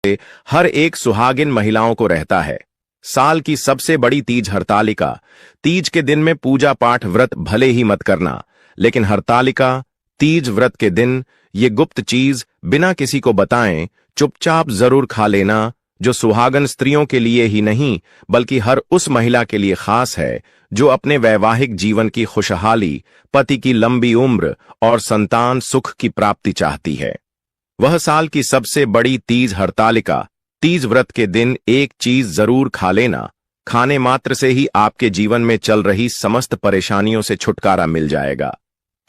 हर एक सुहागिन महिलाओं को रहता है। साल की सबसे बड़ी तीज हरतालिका। तीज के दिन में पूजा पाठ व्रत भले ही मत करना, लेकिन हरतालिका तीज व्रत के दिन ये गुप्त चीज बिना किसी को बताएं चुपचाप जरूर खा लेना, जो सुहागन स्त्रियों के लिए ही नहीं बल्कि हर उस महिला के लिए खास है जो अपने वैवाहिक जीवन की खुशहाली, पति की लंबी उम्र और संतान सुख की प्राप्ति चाहती है। वह साल की सबसे बड़ी तीज हरतालिका तीज व्रत के दिन एक चीज जरूर खा लेना। खाने मात्र से ही आपके जीवन में चल रही समस्त परेशानियों से छुटकारा मिल जाएगा।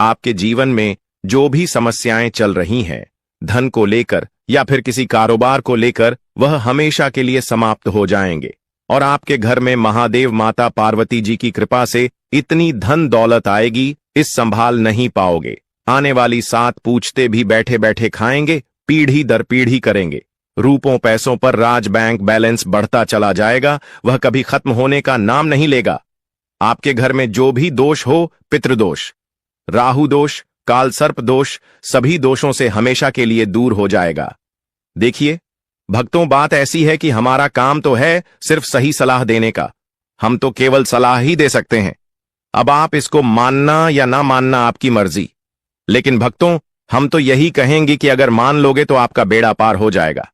आपके जीवन में जो भी समस्याएं चल रही हैं, धन को लेकर या फिर किसी कारोबार को लेकर, वह हमेशा के लिए समाप्त हो जाएंगे और आपके घर में महादेव माता पार्वती जी की कृपा से इतनी धन दौलत आएगी, इस संभाल नहीं पाओगे। आने वाली 7 पूछते भी बैठे बैठे खाएंगे, पीढ़ी दर पीढ़ी करेंगे। रूपों पैसों पर राज बैंक बैलेंस बढ़ता चला जाएगा, वह कभी खत्म होने का नाम नहीं लेगा। आपके घर में जो भी दोष हो, पितृदोष, राहु दोष, काल सर्प दोष, सभी दोषों से हमेशा के लिए दूर हो जाएगा। देखिए भक्तों, बात ऐसी है कि हमारा काम तो है सिर्फ सही सलाह देने का। हम तो केवल सलाह ही दे सकते हैं। अब आप इसको मानना या ना मानना आपकी मर्जी, लेकिन भक्तों हम तो यही कहेंगे कि अगर मान लोगे तो आपका बेड़ा पार हो जाएगा।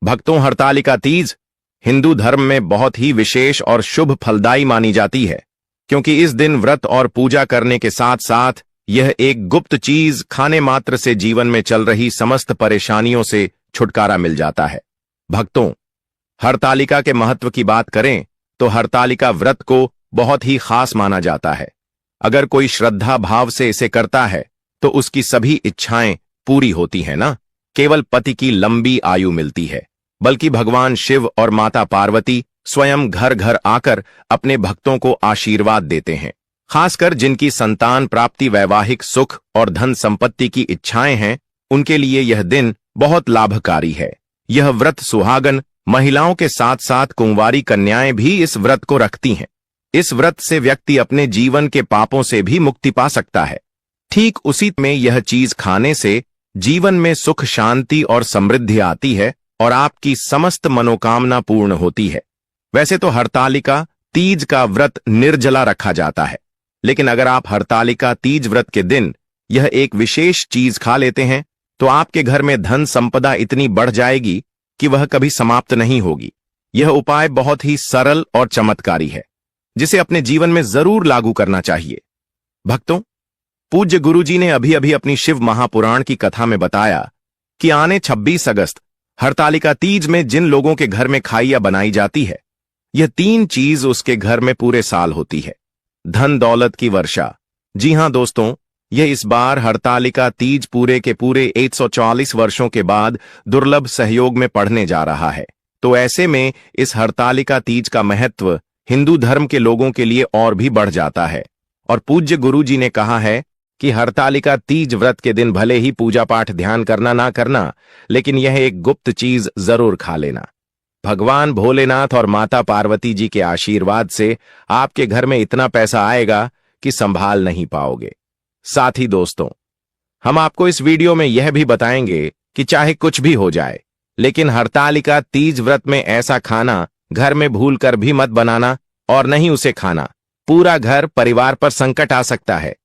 भक्तों, हरतालिका तीज हिंदू धर्म में बहुत ही विशेष और शुभ फलदायी मानी जाती है, क्योंकि इस दिन व्रत और पूजा करने के साथ साथ यह एक गुप्त चीज खाने मात्र से जीवन में चल रही समस्त परेशानियों से छुटकारा मिल जाता है। भक्तों, हरतालिका के महत्व की बात करें तो हरतालिका व्रत को बहुत ही खास माना जाता है। अगर कोई श्रद्धा भाव से इसे करता है तो उसकी सभी इच्छाएं पूरी होती हैं ना। केवल पति की लंबी आयु मिलती है, बल्कि भगवान शिव और माता पार्वती स्वयं घर घर आकर अपने भक्तों को आशीर्वाद देते हैं। खासकर जिनकी संतान प्राप्ति, वैवाहिक सुख और धन संपत्ति की इच्छाएं हैं, उनके लिए यह दिन बहुत लाभकारी है। यह व्रत सुहागन महिलाओं के साथ साथ कुंवारी कन्याएं भी इस व्रत को रखती हैं। इस व्रत से व्यक्ति अपने जीवन के पापों से भी मुक्ति पा सकता है। ठीक उसी में यह चीज खाने से जीवन में सुख, शांति और समृद्धि आती है और आपकी समस्त मनोकामना पूर्ण होती है। वैसे तो हरतालिका तीज का व्रत निर्जला रखा जाता है, लेकिन अगर आप हरतालिका तीज व्रत के दिन यह एक विशेष चीज खा लेते हैं तो आपके घर में धन संपदा इतनी बढ़ जाएगी कि वह कभी समाप्त नहीं होगी। यह उपाय बहुत ही सरल और चमत्कारी है, जिसे अपने जीवन में जरूर लागू करना चाहिए। भक्तों, पूज्य गुरुजी ने अभी अभी अपनी शिव महापुराण की कथा में बताया कि आने 26 अगस्त हरतालिका तीज में जिन लोगों के घर में खाइया बनाई जाती है, यह 3 चीज उसके घर में पूरे साल होती है। धन दौलत की वर्षा। जी हां दोस्तों, यह इस बार हरतालिका तीज पूरे के पूरे 140 वर्षों के बाद दुर्लभ सहयोग में पड़ने जा रहा है। तो ऐसे में इस हरतालिका तीज का महत्व हिंदू धर्म के लोगों के लिए और भी बढ़ जाता है। और पूज्य गुरुजी ने कहा है कि हरतालिका तीज व्रत के दिन भले ही पूजा पाठ ध्यान करना ना करना, लेकिन यह एक गुप्त चीज जरूर खा लेना। भगवान भोलेनाथ और माता पार्वती जी के आशीर्वाद से आपके घर में इतना पैसा आएगा कि संभाल नहीं पाओगे। साथ ही दोस्तों, हम आपको इस वीडियो में यह भी बताएंगे कि चाहे कुछ भी हो जाए, लेकिन हरतालिका तीज व्रत में ऐसा खाना घर में भूलकर भी मत बनाना और नहीं उसे खाना। पूरा घर परिवार पर संकट आ सकता है।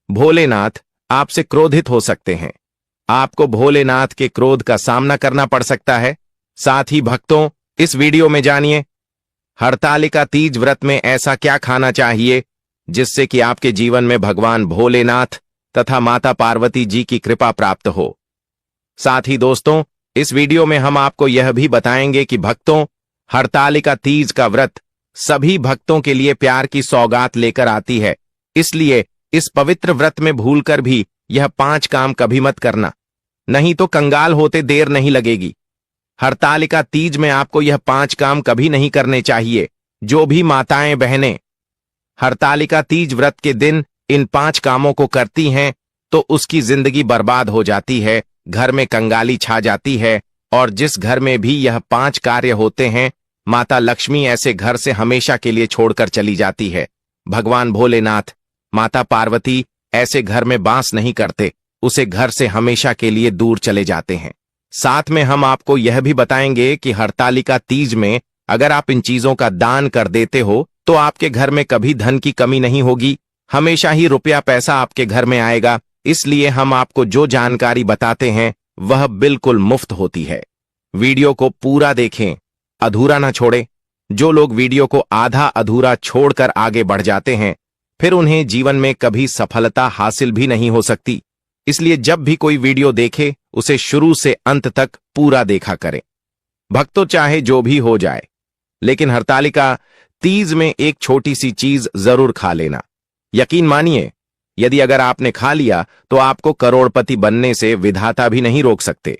भोलेनाथ आपसे क्रोधित हो सकते हैं। आपको भोलेनाथ के क्रोध का सामना करना पड़ सकता है। साथ ही भक्तों, इस वीडियो में जानिए हरतालिका तीज व्रत में ऐसा क्या खाना चाहिए जिससे कि आपके जीवन में भगवान भोलेनाथ तथा माता पार्वती जी की कृपा प्राप्त हो। साथ ही दोस्तों, इस वीडियो में हम आपको यह भी बताएंगे कि भक्तों, हरतालिका तीज का व्रत सभी भक्तों के लिए प्यार की सौगात लेकर आती है। इसलिए इस पवित्र व्रत में भूलकर भी यह 5 काम कभी मत करना, नहीं तो कंगाल होते देर नहीं लगेगी। हरतालिका तीज में आपको यह 5 काम कभी नहीं करने चाहिए। जो भी माताएं बहनें हरतालिका तीज व्रत के दिन इन 5 कामों को करती हैं तो उसकी जिंदगी बर्बाद हो जाती है, घर में कंगाली छा जाती है, और जिस घर में भी यह 5 कार्य होते हैं, माता लक्ष्मी ऐसे घर से हमेशा के लिए छोड़कर चली जाती है। भगवान भोलेनाथ, माता पार्वती ऐसे घर में वास नहीं करते, उसे घर से हमेशा के लिए दूर चले जाते हैं। साथ में हम आपको यह भी बताएंगे कि हरतालिका तीज में अगर आप इन चीजों का दान कर देते हो तो आपके घर में कभी धन की कमी नहीं होगी, हमेशा ही रुपया पैसा आपके घर में आएगा। इसलिए हम आपको जो जानकारी बताते हैं वह बिल्कुल मुफ्त होती है। वीडियो को पूरा देखें, अधूरा ना छोड़ें। जो लोग वीडियो को आधा अधूरा छोड़कर आगे बढ़ जाते हैं फिर उन्हें जीवन में कभी सफलता हासिल भी नहीं हो सकती। इसलिए जब भी कोई वीडियो देखे उसे शुरू से अंत तक पूरा देखा करें। भक्तों, चाहे जो भी हो जाए लेकिन हरतालिका तीज में एक छोटी सी चीज जरूर खा लेना। यकीन मानिए, यदि अगर आपने खा लिया तो आपको करोड़पति बनने से विधाता भी नहीं रोक सकते।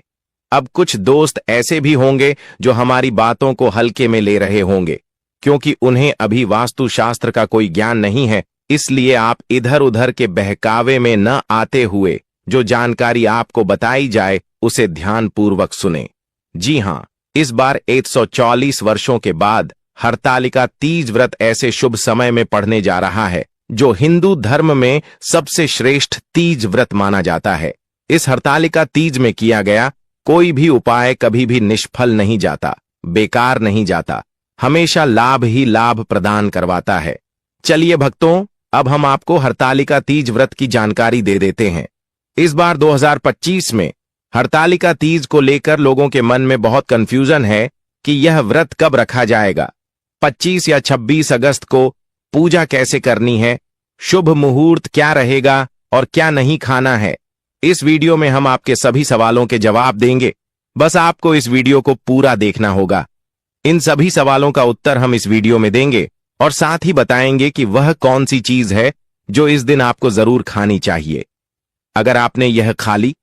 अब कुछ दोस्त ऐसे भी होंगे जो हमारी बातों को हल्के में ले रहे होंगे क्योंकि उन्हें अभी वास्तुशास्त्र का कोई ज्ञान नहीं है। इसलिए आप इधर उधर के बहकावे में न आते हुए जो जानकारी आपको बताई जाए उसे ध्यानपूर्वक सुने। जी हां, इस बार 144 वर्षों के बाद हरतालिका तीज व्रत ऐसे शुभ समय में पढ़ने जा रहा है जो हिंदू धर्म में सबसे श्रेष्ठ तीज व्रत माना जाता है। इस हरतालिका तीज में किया गया कोई भी उपाय कभी भी निष्फल नहीं जाता, बेकार नहीं जाता, हमेशा लाभ ही लाभ प्रदान करवाता है। चलिए भक्तों, अब हम आपको हरतालिका तीज व्रत की जानकारी दे देते हैं। इस बार 2025 में हरतालिका तीज को लेकर लोगों के मन में बहुत कंफ्यूजन है कि यह व्रत कब रखा जाएगा, 25 या 26 अगस्त को पूजा कैसे करनी है, शुभ मुहूर्त क्या रहेगा और क्या नहीं खाना है। इस वीडियो में हम आपके सभी सवालों के जवाब देंगे। बस आपको इस वीडियो को पूरा देखना होगा। इन सभी सवालों का उत्तर हम इस वीडियो में देंगे और साथ ही बताएंगे कि वह कौन सी चीज है जो इस दिन आपको जरूर खानी चाहिए। अगर आपने यह खा ली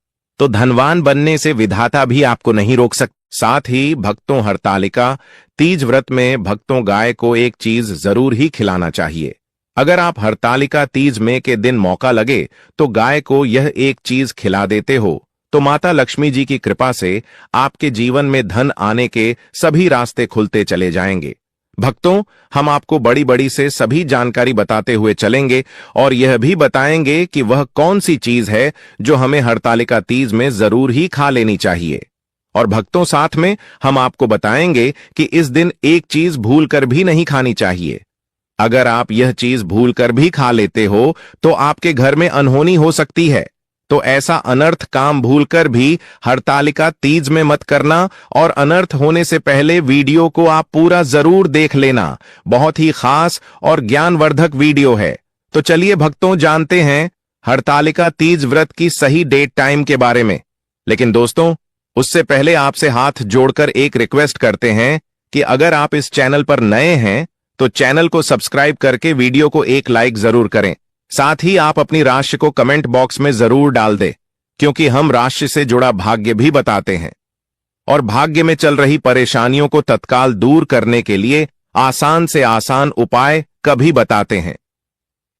तो धनवान बनने से विधाता भी आपको नहीं रोक सकता। साथ ही भक्तों, हरतालिका तीज व्रत में भक्तों गाय को एक चीज जरूर ही खिलाना चाहिए। अगर आप हरतालिका तीज में के दिन मौका लगे तो गाय को यह एक चीज खिला देते हो तो माता लक्ष्मी जी की कृपा से आपके जीवन में धन आने के सभी रास्ते खुलते चले जाएंगे। भक्तों, हम आपको बड़ी बड़ी से सभी जानकारी बताते हुए चलेंगे और यह भी बताएंगे कि वह कौन सी चीज है जो हमें हरतालिका तीज में जरूर ही खा लेनी चाहिए। और भक्तों, साथ में हम आपको बताएंगे कि इस दिन एक चीज भूल कर भी नहीं खानी चाहिए। अगर आप यह चीज भूल कर भी खा लेते हो तो आपके घर में अनहोनी हो सकती है। तो ऐसा अनर्थ काम भूलकर भी हरतालिका तीज में मत करना और अनर्थ होने से पहले वीडियो को आप पूरा जरूर देख लेना। बहुत ही खास और ज्ञानवर्धक वीडियो है। तो चलिए भक्तों, जानते हैं हरतालिका तीज व्रत की सही डेट टाइम के बारे में। लेकिन दोस्तों, उससे पहले आपसे हाथ जोड़कर एक रिक्वेस्ट करते हैं कि अगर आप इस चैनल पर नए हैं तो चैनल को सब्सक्राइब करके वीडियो को एक लाइक जरूर करें। साथ ही आप अपनी राशि को कमेंट बॉक्स में जरूर डाल दें क्योंकि हम राशि से जुड़ा भाग्य भी बताते हैं और भाग्य में चल रही परेशानियों को तत्काल दूर करने के लिए आसान से आसान उपाय कभी बताते हैं।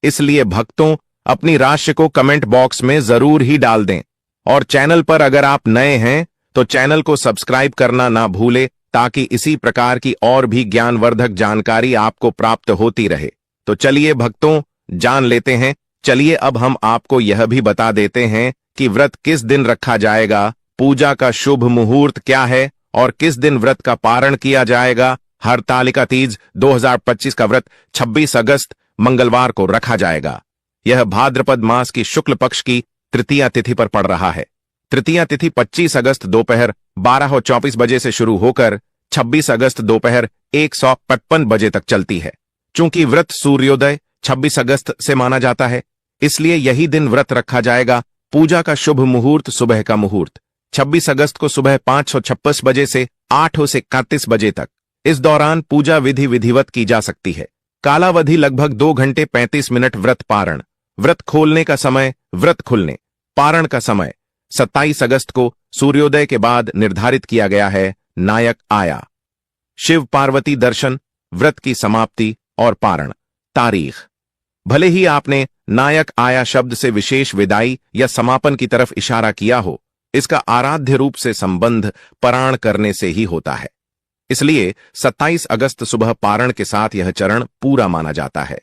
इसलिए भक्तों, अपनी राशि को कमेंट बॉक्स में जरूर ही डाल दें और चैनल पर अगर आप नए हैं तो चैनल को सब्सक्राइब करना ना भूले ताकि इसी प्रकार की और भी ज्ञानवर्धक जानकारी आपको प्राप्त होती रहे। तो चलिए भक्तों, जान लेते हैं। चलिए अब हम आपको यह भी बता देते हैं कि व्रत किस दिन रखा जाएगा, पूजा का शुभ मुहूर्त क्या है और किस दिन व्रत का पारण किया जाएगा। हरतालिका तीज 2025 का व्रत 26 अगस्त मंगलवार को रखा जाएगा। यह भाद्रपद मास की शुक्ल पक्ष की तृतीया तिथि पर पड़ रहा है। तृतीया तिथि 25 अगस्त दोपहर 12:24 बजे से शुरू होकर 26 अगस्त दोपहर 1:55 बजे तक चलती है। चूंकि व्रत सूर्योदय 26 अगस्त से माना जाता है, इसलिए यही दिन व्रत रखा जाएगा। पूजा का शुभ मुहूर्त सुबह का मुहूर्त 26 अगस्त को सुबह 5:26 बजे से 8:31 बजे तक। इस दौरान पूजा विधि विधिवत की जा सकती है। कालावधि लगभग 2 घंटे 35 मिनट। व्रत पारण, व्रत खोलने का समय, व्रत खुलने, पारण का समय 27 अगस्त को सूर्योदय के बाद निर्धारित किया गया है। नायक आया, शिव पार्वती दर्शन, व्रत की समाप्ति और पारण तारीख। भले ही आपने नायक आया शब्द से विशेष विदाई या समापन की तरफ इशारा किया हो, इसका आराध्य रूप से संबंध पारण करने से ही होता है। इसलिए 27 अगस्त सुबह पारण के साथ यह चरण पूरा माना जाता है।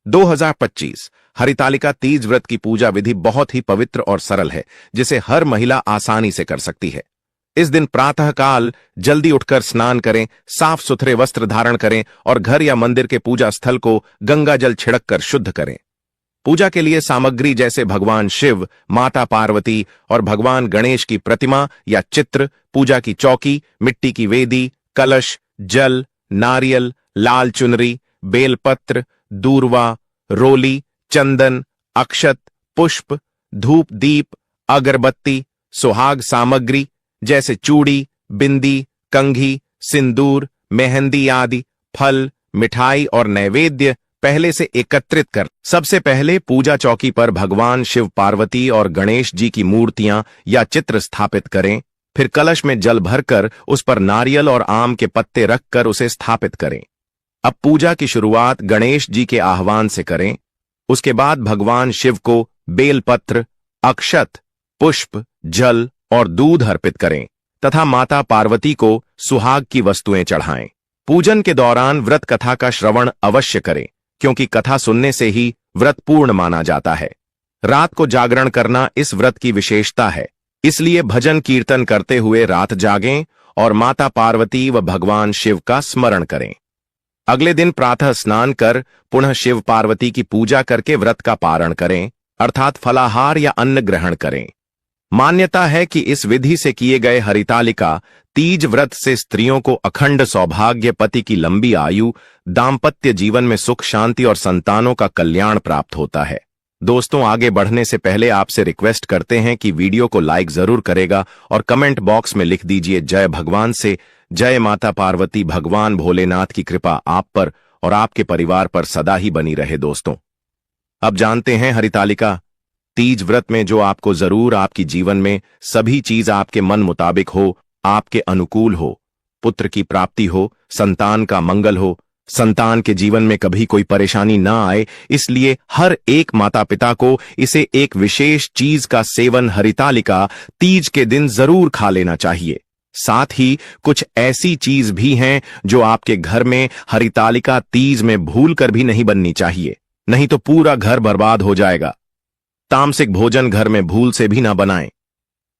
2025 हरितालिका तीज व्रत की पूजा विधि बहुत ही पवित्र और सरल है जिसे हर महिला आसानी से कर सकती है। इस दिन प्रातःकाल जल्दी उठकर स्नान करें, साफ सुथरे वस्त्र धारण करें और घर या मंदिर के पूजा स्थल को गंगा जल छिड़ककर शुद्ध करें। पूजा के लिए सामग्री जैसे भगवान शिव, माता पार्वती और भगवान गणेश की प्रतिमा या चित्र, पूजा की चौकी, मिट्टी की वेदी, कलश, जल, नारियल, लाल चुनरी, बेलपत्र, दूर्वा, रोली, चंदन, अक्षत, पुष्प, धूप दीप, अगरबत्ती, सुहाग सामग्री जैसे चूड़ी, बिंदी, कंघी, सिंदूर, मेहंदी आदि, फल, मिठाई और नैवेद्य पहले से एकत्रित कर सबसे पहले पूजा चौकी पर भगवान शिव, पार्वती और गणेश जी की मूर्तियां या चित्र स्थापित करें। फिर कलश में जल भरकर उस पर नारियल और आम के पत्ते रखकर उसे स्थापित करें। अब पूजा की शुरुआत गणेश जी के आह्वान से करें। उसके बाद भगवान शिव को बेलपत्र, अक्षत, पुष्प, जल और दूध अर्पित करें तथा माता पार्वती को सुहाग की वस्तुएं चढ़ाएं। पूजन के दौरान व्रत कथा का श्रवण अवश्य करें, क्योंकि कथा सुनने से ही व्रत पूर्ण माना जाता है। रात को जागरण करना इस व्रत की विशेषता है, इसलिए भजन कीर्तन करते हुए रात जागें और माता पार्वती व भगवान शिव का स्मरण करें। अगले दिन प्रातः स्नान कर पुनः शिव पार्वती की पूजा करके व्रत का पारण करें, अर्थात फलाहार या अन्न ग्रहण करें। मान्यता है कि इस विधि से किए गए हरितालिका तीज व्रत से स्त्रियों को अखंड सौभाग्य, पति की लंबी आयु, दाम्पत्य जीवन में सुख शांति और संतानों का कल्याण प्राप्त होता है। दोस्तों, आगे बढ़ने से पहले आपसे रिक्वेस्ट करते हैं कि वीडियो को लाइक जरूर करेगा और कमेंट बॉक्स में लिख दीजिए जय भगवान से। जय माता पार्वती, भगवान भोलेनाथ की कृपा आप पर और आपके परिवार पर सदा ही बनी रहे। दोस्तों, अब जानते हैं हरितालिका तीज व्रत में जो आपको जरूर आपकी जीवन में सभी चीज आपके मन मुताबिक हो, आपके अनुकूल हो, पुत्र की प्राप्ति हो, संतान का मंगल हो, संतान के जीवन में कभी कोई परेशानी ना आए, इसलिए हर एक माता पिता को इसे एक विशेष चीज का सेवन हरितालिका तीज के दिन जरूर खा लेना चाहिए। साथ ही कुछ ऐसी चीज भी हैं जो आपके घर में हरितालिका तीज में भूल कर भी नहीं बननी चाहिए, नहीं तो पूरा घर बर्बाद हो जाएगा। तामसिक भोजन घर में भूल से भी ना बनाएं।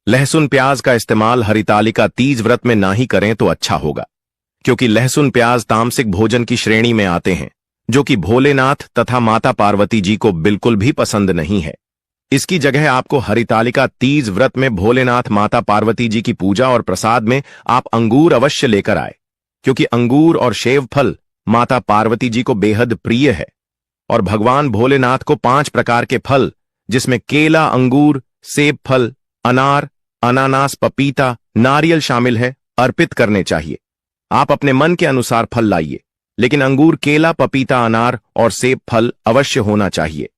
लहसुन प्याज का इस्तेमाल हरितालिका तीज व्रत में ना ही करें तो अच्छा होगा, क्योंकि लहसुन प्याज तामसिक भोजन की श्रेणी में आते हैं, जो कि भोलेनाथ तथा माता पार्वती जी को बिल्कुल भी पसंद नहीं है। इसकी जगह आपको हरितालिका तीज व्रत में भोलेनाथ, माता पार्वती जी की पूजा और प्रसाद में आप अंगूर अवश्य लेकर आए, क्योंकि अंगूर और सेब फल माता पार्वती जी को बेहद प्रिय है। और भगवान भोलेनाथ को 5 प्रकार के फल, जिसमें केला, अंगूर, सेब फल, अनार, अनानास, पपीता, नारियल शामिल है, अर्पित करने चाहिए। आप अपने मन के अनुसार फल लाइए, लेकिन अंगूर, केला, पपीता, अनार और सेब फल अवश्य होना चाहिए।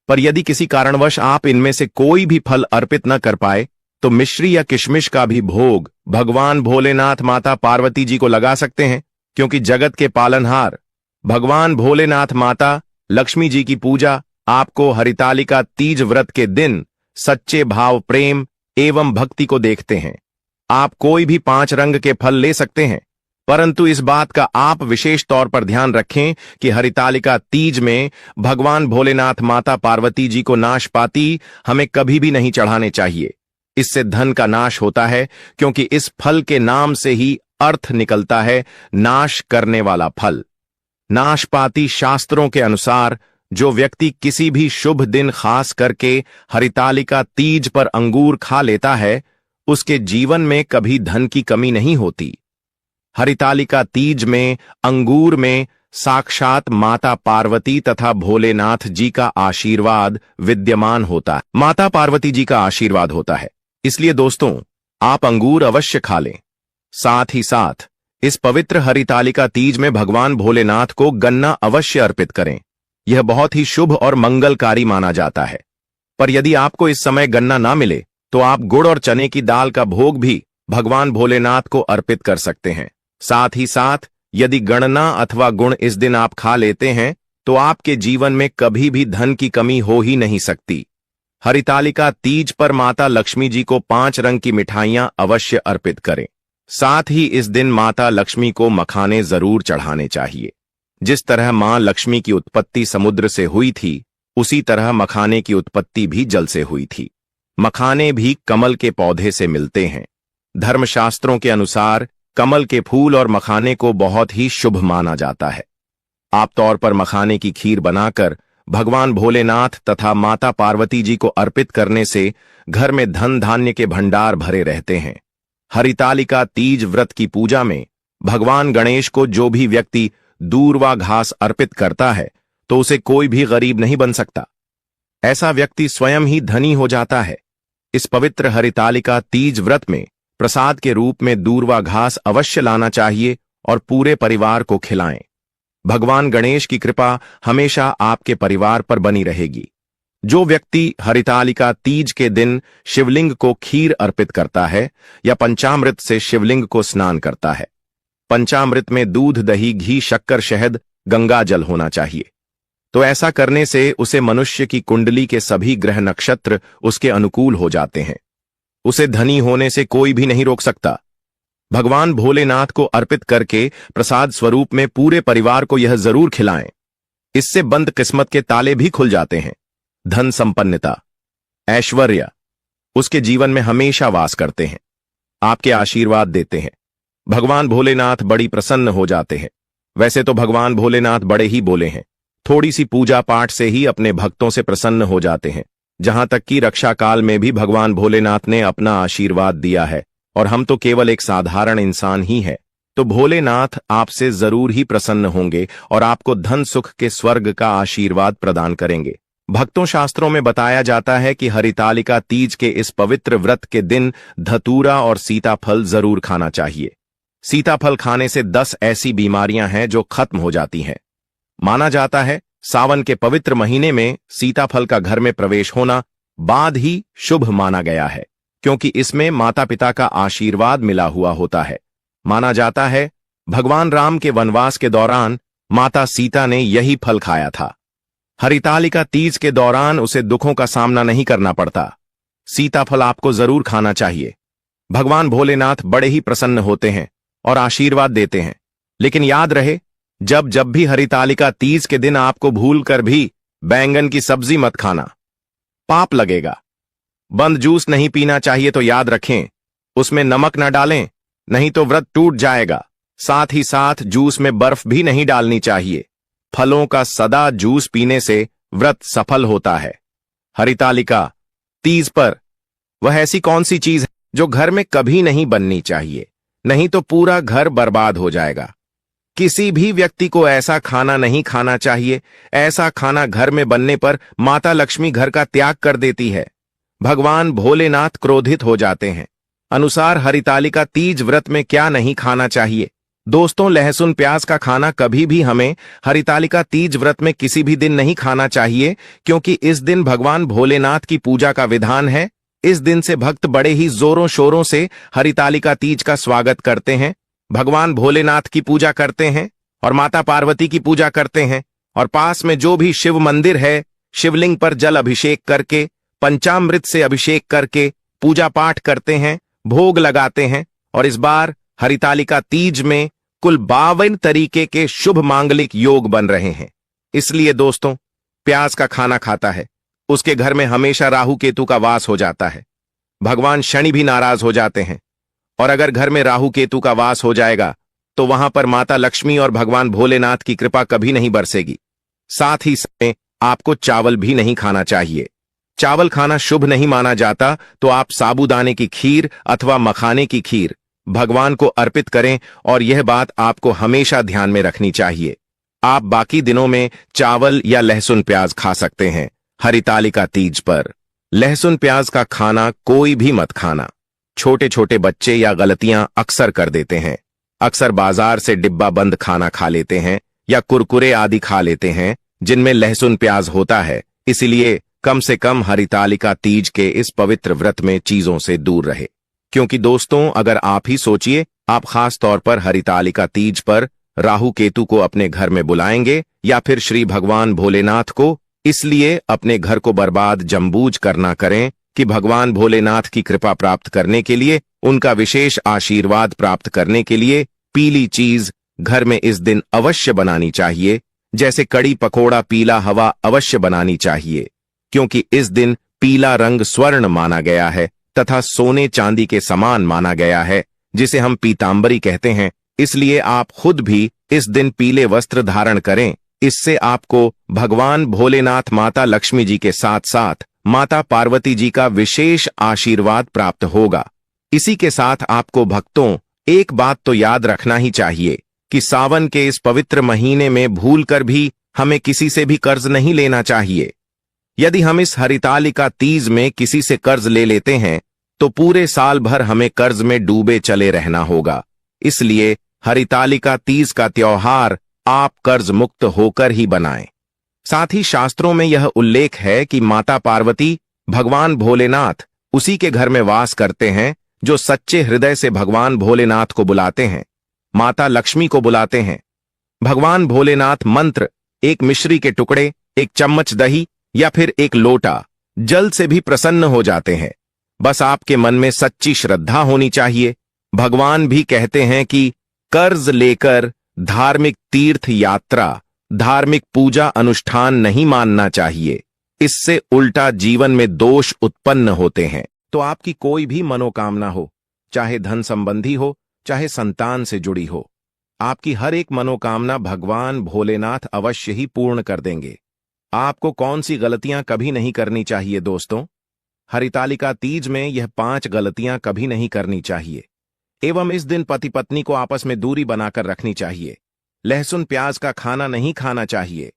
पर यदि किसी कारणवश आप इनमें से कोई भी फल अर्पित न कर पाए तो मिश्री या किशमिश का भी भोग भगवान भोलेनाथ, माता पार्वती जी को लगा सकते हैं, क्योंकि जगत के पालनहार भगवान भोलेनाथ, माता लक्ष्मी जी की पूजा आपको हरितालिका तीज व्रत के दिन सच्चे भाव, प्रेम एवं भक्ति को देखते हैं। आप कोई भी 5 रंग के फल ले सकते हैं, परंतु इस बात का आप विशेष तौर पर ध्यान रखें कि हरितालिका तीज में भगवान भोलेनाथ, माता पार्वती जी को नाशपाती हमें कभी भी नहीं चढ़ाने चाहिए। इससे धन का नाश होता है, क्योंकि इस फल के नाम से ही अर्थ निकलता है नाश करने वाला फल। नाशपाती शास्त्रों के अनुसार जो व्यक्ति किसी भी शुभ दिन खास करके हरितालिका तीज पर अंगूर खा लेता है, उसके जीवन में कभी धन की कमी नहीं होती। हरितालिका तीज में अंगूर में साक्षात माता पार्वती तथा भोलेनाथ जी का आशीर्वाद विद्यमान होता है। माता पार्वती जी का आशीर्वाद होता है, इसलिए दोस्तों आप अंगूर अवश्य खा लें। साथ ही साथ इस पवित्र हरितालिका तीज में भगवान भोलेनाथ को गन्ना अवश्य अर्पित करें। यह बहुत ही शुभ और मंगलकारी माना जाता है। पर यदि आपको इस समय गन्ना ना मिले तो आप गुड़ और चने की दाल का भोग भी भगवान भोलेनाथ को अर्पित कर सकते हैं। साथ ही साथ यदि गणना अथवा गुण इस दिन आप खा लेते हैं तो आपके जीवन में कभी भी धन की कमी हो ही नहीं सकती। हरितालिका तीज पर माता लक्ष्मी जी को 5 रंग की मिठाइयां अवश्य अर्पित करें। साथ ही इस दिन माता लक्ष्मी को मखाने जरूर चढ़ाने चाहिए। जिस तरह मां लक्ष्मी की उत्पत्ति समुद्र से हुई थी, उसी तरह मखाने की उत्पत्ति भी जल से हुई थी। मखाने भी कमल के पौधे से मिलते हैं। धर्मशास्त्रों के अनुसार कमल के फूल और मखाने को बहुत ही शुभ माना जाता है। आप तौर पर मखाने की खीर बनाकर भगवान भोलेनाथ तथा माता पार्वती जी को अर्पित करने से घर में धन धान्य के भंडार भरे रहते हैं। हरितालिका तीज व्रत की पूजा में भगवान गणेश को जो भी व्यक्ति दूर्वा घास अर्पित करता है तो उसे कोई भी गरीब नहीं बन सकता। ऐसा व्यक्ति स्वयं ही धनी हो जाता है। इस पवित्र हरितालिका तीज व्रत में प्रसाद के रूप में दूर्वा घास अवश्य लाना चाहिए और पूरे परिवार को खिलाएं। भगवान गणेश की कृपा हमेशा आपके परिवार पर बनी रहेगी। जो व्यक्ति हरितालिका तीज के दिन शिवलिंग को खीर अर्पित करता है या पंचामृत से शिवलिंग को स्नान करता है, पंचामृत में दूध, दही, घी, शक्कर, शहद, गंगा जल होना चाहिए, तो ऐसा करने से उसे मनुष्य की कुंडली के सभी ग्रह नक्षत्र उसके अनुकूल हो जाते हैं। उसे धनी होने से कोई भी नहीं रोक सकता। भगवान भोलेनाथ को अर्पित करके प्रसाद स्वरूप में पूरे परिवार को यह जरूर खिलाएं। इससे बंद किस्मत के ताले भी खुल जाते हैं। धन संपन्नता, ऐश्वर्य उसके जीवन में हमेशा वास करते हैं, आपके आशीर्वाद देते हैं। भगवान भोलेनाथ बड़ी प्रसन्न हो जाते हैं। वैसे तो भगवान भोलेनाथ बड़े ही बोले हैं, थोड़ी सी पूजा पाठ से ही अपने भक्तों से प्रसन्न हो जाते हैं। जहां तक कि रक्षा काल में भी भगवान भोलेनाथ ने अपना आशीर्वाद दिया है और हम तो केवल एक साधारण इंसान ही है, तो भोलेनाथ आपसे जरूर ही प्रसन्न होंगे और आपको धन सुख के स्वर्ग का आशीर्वाद प्रदान करेंगे। भक्तों, शास्त्रों में बताया जाता है कि हरितालिका तीज के इस पवित्र व्रत के दिन धतूरा और सीताफल जरूर खाना चाहिए। सीताफल खाने से 10 ऐसी बीमारियां हैं जो खत्म हो जाती हैं। माना जाता है सावन के पवित्र महीने में सीताफल का घर में प्रवेश होना बाद ही शुभ माना गया है, क्योंकि इसमें माता पिता का आशीर्वाद मिला हुआ होता है। माना जाता है भगवान राम के वनवास के दौरान माता सीता ने यही फल खाया था। हरितालिका तीज के दौरान उसे दुखों का सामना नहीं करना पड़ता। सीताफल आपको जरूर खाना चाहिए। भगवान भोलेनाथ बड़े ही प्रसन्न होते हैं और आशीर्वाद देते हैं। लेकिन याद रहे, जब भी हरितालिका तीज के दिन आपको भूलकर भी बैंगन की सब्जी मत खाना, पाप लगेगा। बंद जूस नहीं पीना चाहिए तो याद रखें उसमें नमक न डालें, नहीं तो व्रत टूट जाएगा। साथ ही साथ जूस में बर्फ भी नहीं डालनी चाहिए। फलों का सदा जूस पीने से व्रत सफल होता है। हरितालिका तीज पर वह ऐसी कौन सी चीज है जो घर में कभी नहीं बननी चाहिए, नहीं तो पूरा घर बर्बाद हो जाएगा। किसी भी व्यक्ति को ऐसा खाना नहीं खाना चाहिए। ऐसा खाना घर में बनने पर माता लक्ष्मी घर का त्याग कर देती है। भगवान भोलेनाथ क्रोधित हो जाते हैं। अनुसार हरितालिका तीज व्रत में क्या नहीं खाना चाहिए? दोस्तों, लहसुन प्याज का खाना कभी भी हमें हरितालिका तीज व्रत में किसी भी दिन नहीं खाना चाहिए, क्योंकि इस दिन भगवान भोलेनाथ की पूजा का विधान है। इस दिन से भक्त बड़े ही जोरों शोरों से हरितालिका तीज का स्वागत करते हैं, भगवान भोलेनाथ की पूजा करते हैं और माता पार्वती की पूजा करते हैं, और पास में जो भी शिव मंदिर है शिवलिंग पर जल अभिषेक करके, पंचामृत से अभिषेक करके पूजा पाठ करते हैं, भोग लगाते हैं। और इस बार हरितालिका तीज में कुल 52 तरीके के शुभ मांगलिक योग बन रहे हैं। इसलिए दोस्तों, प्याज का खाना खाता है उसके घर में हमेशा राहु केतु का वास हो जाता है। भगवान शनि भी नाराज हो जाते हैं, और अगर घर में राहु केतु का वास हो जाएगा तो वहां पर माता लक्ष्मी और भगवान भोलेनाथ की कृपा कभी नहीं बरसेगी। साथ ही साथ आपको चावल भी नहीं खाना चाहिए। चावल खाना शुभ नहीं माना जाता, तो आप साबूदाने की खीर अथवा मखाने की खीर भगवान को अर्पित करें, और यह बात आपको हमेशा ध्यान में रखनी चाहिए। आप बाकी दिनों में चावल या लहसुन प्याज खा सकते हैं। हरितालिका तीज पर लहसुन प्याज का खाना कोई भी मत खाना। छोटे छोटे बच्चे या गलतियां अक्सर कर देते हैं। अक्सर बाजार से डिब्बा बंद खाना खा लेते हैं या कुरकुरे आदि खा लेते हैं जिनमें लहसुन प्याज होता है। इसलिए कम से कम हरितालिका तीज के इस पवित्र व्रत में चीजों से दूर रहे। क्योंकि दोस्तों, अगर आप ही सोचिए, आप खास तौर पर हरितालिका तीज पर राहु केतु को अपने घर में बुलाएंगे या फिर श्री भगवान भोलेनाथ को, इसलिए अपने घर को बर्बाद जम्बूज करना करें कि भगवान भोलेनाथ की कृपा प्राप्त करने के लिए, उनका विशेष आशीर्वाद प्राप्त करने के लिए पीली चीज घर में इस दिन अवश्य बनानी चाहिए। जैसे कड़ी पकोड़ा, पीला हवा अवश्य बनानी चाहिए, क्योंकि इस दिन पीला रंग स्वर्ण माना गया है तथा सोने चांदी के समान माना गया है, जिसे हम पीतांबरी कहते हैं। इसलिए आप खुद भी इस दिन पीले वस्त्र धारण करें। इससे आपको भगवान भोलेनाथ, माता लक्ष्मी जी के साथ साथ माता पार्वती जी का विशेष आशीर्वाद प्राप्त होगा। इसी के साथ आपको भक्तों एक बात तो याद रखना ही चाहिए कि सावन के इस पवित्र महीने में भूलकर भी हमें किसी से भी कर्ज नहीं लेना चाहिए। यदि हम इस हरितालिका तीज में किसी से कर्ज ले लेते हैं तो पूरे साल भर हमें कर्ज में डूबे चले रहना होगा। इसलिए हरितालिका तीज का त्योहार आप कर्ज मुक्त होकर ही बनाएं। साथ ही शास्त्रों में यह उल्लेख है कि माता पार्वती, भगवान भोलेनाथ उसी के घर में वास करते हैं जो सच्चे हृदय से भगवान भोलेनाथ को बुलाते हैं, माता लक्ष्मी को बुलाते हैं। भगवान भोलेनाथ मंत्र एक मिश्री के टुकड़े, एक चम्मच दही या फिर एक लोटा जल से भी प्रसन्न हो जाते हैं। बस आपके मन में सच्ची श्रद्धा होनी चाहिए। भगवान भी कहते हैं कि कर्ज लेकर धार्मिक तीर्थ यात्रा, धार्मिक पूजा अनुष्ठान नहीं मानना चाहिए। इससे उल्टा जीवन में दोष उत्पन्न होते हैं। तो आपकी कोई भी मनोकामना हो, चाहे धन संबंधी हो, चाहे संतान से जुड़ी हो, आपकी हर एक मनोकामना भगवान भोलेनाथ अवश्य ही पूर्ण कर देंगे। आपको कौन सी गलतियां कभी नहीं करनी चाहिए दोस्तों? हरितालिका तीज में यह 5 गलतियां कभी नहीं करनी चाहिए। एवं इस दिन पति पत्नी को आपस में दूरी बनाकर रखनी चाहिए। लहसुन प्याज का खाना नहीं खाना चाहिए।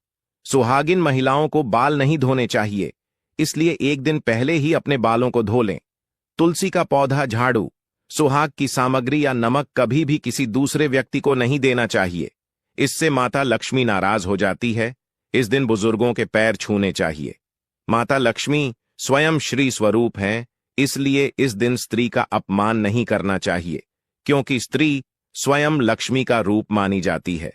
सुहागिन महिलाओं को बाल नहीं धोने चाहिए, इसलिए एक दिन पहले ही अपने बालों को धो लें। तुलसी का पौधा, झाड़ू, सुहाग की सामग्री या नमक कभी भी किसी दूसरे व्यक्ति को नहीं देना चाहिए। इससे माता लक्ष्मी नाराज हो जाती है। इस दिन बुजुर्गों के पैर छूने चाहिए। माता लक्ष्मी स्वयं श्री स्वरूप हैं, इसलिए इस दिन स्त्री का अपमान नहीं करना चाहिए, क्योंकि स्त्री स्वयं लक्ष्मी का रूप मानी जाती है।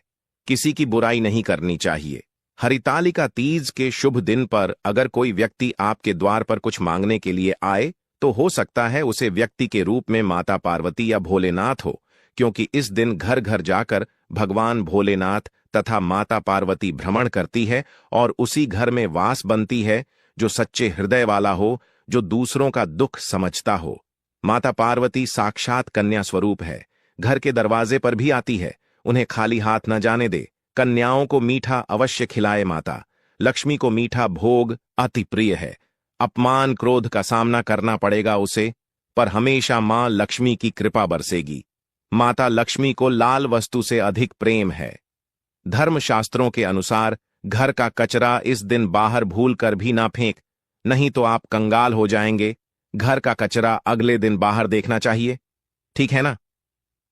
किसी की बुराई नहीं करनी चाहिए। हरितालिका तीज के शुभ दिन पर अगर कोई व्यक्ति आपके द्वार पर कुछ मांगने के लिए आए तो हो सकता है उसे व्यक्ति के रूप में माता पार्वती या भोलेनाथ हो, क्योंकि इस दिन घर घर जाकर भगवान भोलेनाथ तथा माता पार्वती भ्रमण करती है और उसी घर में वास बनती है जो सच्चे हृदय वाला हो, जो दूसरों का दुख समझता हो। माता पार्वती साक्षात कन्या स्वरूप है। घर के दरवाजे पर भी आती है। उन्हें खाली हाथ न जाने दे। कन्याओं को मीठा अवश्य खिलाए। माता लक्ष्मी को मीठा भोग अति प्रिय है। अपमान क्रोध का सामना करना पड़ेगा उसे, पर हमेशा मां लक्ष्मी की कृपा बरसेगी। माता लक्ष्मी को लाल वस्तु से अधिक प्रेम है। धर्मशास्त्रों के अनुसार घर का कचरा इस दिन बाहर भूल कर भी ना फेंक, नहीं तो आप कंगाल हो जाएंगे। घर का कचरा अगले दिन बाहर देखना चाहिए, ठीक है ना?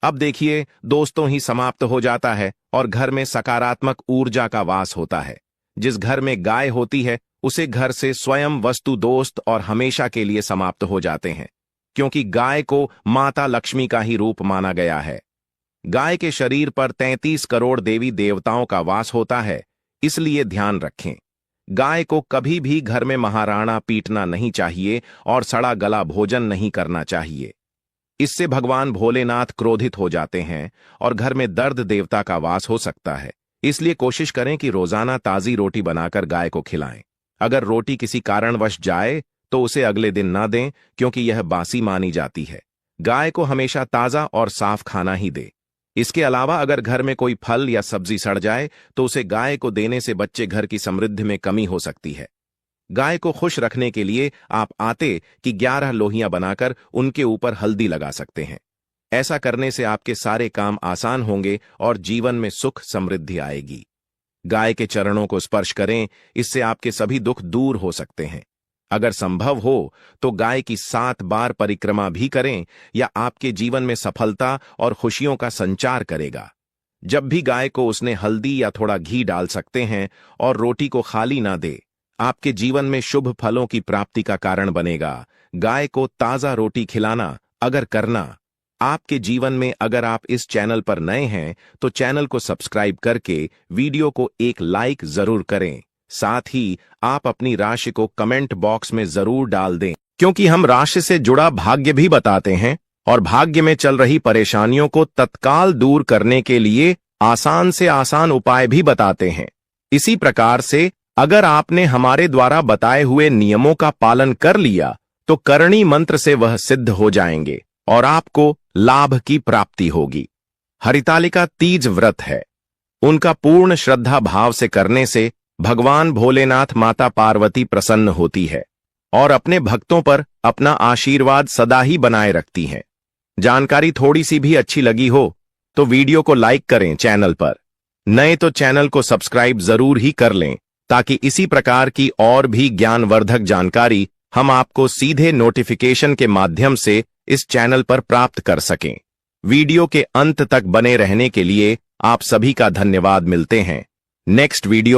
अब देखिए दोस्तों, ही समाप्त हो जाता है और घर में सकारात्मक ऊर्जा का वास होता है। जिस घर में गाय होती है उसे घर से स्वयं वस्तु दोस्त और हमेशा के लिए समाप्त हो जाते हैं, क्योंकि गाय को माता लक्ष्मी का ही रूप माना गया है। गाय के शरीर पर 33 करोड़ देवी देवताओं का वास होता है, इसलिए ध्यान रखें। गाय को कभी भी घर में महाराणा पीटना नहीं चाहिए और सड़ा गला भोजन नहीं करना चाहिए। इससे भगवान भोलेनाथ क्रोधित हो जाते हैं और घर में दर्द देवता का वास हो सकता है। इसलिए कोशिश करें कि रोजाना ताजी रोटी बनाकर गाय को खिलाएं। अगर रोटी किसी कारणवश जाए तो उसे अगले दिन न दें, क्योंकि यह बासी मानी जाती है। गाय को हमेशा ताजा और साफ खाना ही दे। इसके अलावा अगर घर में कोई फल या सब्जी सड़ जाए तो उसे गाय को देने से बच्चे घर की समृद्धि में कमी हो सकती है। गाय को खुश रखने के लिए आप आटे की 11 लोहियां बनाकर उनके ऊपर हल्दी लगा सकते हैं। ऐसा करने से आपके सारे काम आसान होंगे और जीवन में सुख समृद्धि आएगी। गाय के चरणों को स्पर्श करें, इससे आपके सभी दुख दूर हो सकते हैं। अगर संभव हो तो गाय की 7 बार परिक्रमा भी करें, या आपके जीवन में सफलता और खुशियों का संचार करेगा। जब भी गाय को उसने हल्दी या थोड़ा घी डाल सकते हैं और रोटी को खाली ना दे, आपके जीवन में शुभ फलों की प्राप्ति का कारण बनेगा। गाय को ताजा रोटी खिलाना अगर करना आपके जीवन में, अगर आप इस चैनल पर नए हैं तो चैनल को सब्सक्राइब करके वीडियो को एक लाइक जरूर करें। साथ ही आप अपनी राशि को कमेंट बॉक्स में जरूर डाल दें, क्योंकि हम राशि से जुड़ा भाग्य भी बताते हैं और भाग्य में चल रही परेशानियों को तत्काल दूर करने के लिए आसान से आसान उपाय भी बताते हैं। इसी प्रकार से अगर आपने हमारे द्वारा बताए हुए नियमों का पालन कर लिया तो करणी मंत्र से वह सिद्ध हो जाएंगे और आपको लाभ की प्राप्ति होगी। हरितालिका तीज व्रत है। उनका पूर्ण श्रद्धा भाव से करने से भगवान भोलेनाथ माता पार्वती प्रसन्न होती है और अपने भक्तों पर अपना आशीर्वाद सदा ही बनाए रखती हैं। जानकारी थोड़ी सी भी अच्छी लगी हो तो वीडियो को लाइक करें, चैनल पर नए तो चैनल को सब्सक्राइब जरूर ही कर लें ताकि इसी प्रकार की और भी ज्ञानवर्धक जानकारी हम आपको सीधे नोटिफिकेशन के माध्यम से इस चैनल पर प्राप्त कर सकें। वीडियो के अंत तक बने रहने के लिए आप सभी का धन्यवाद। मिलते हैं नेक्स्ट वीडियो में।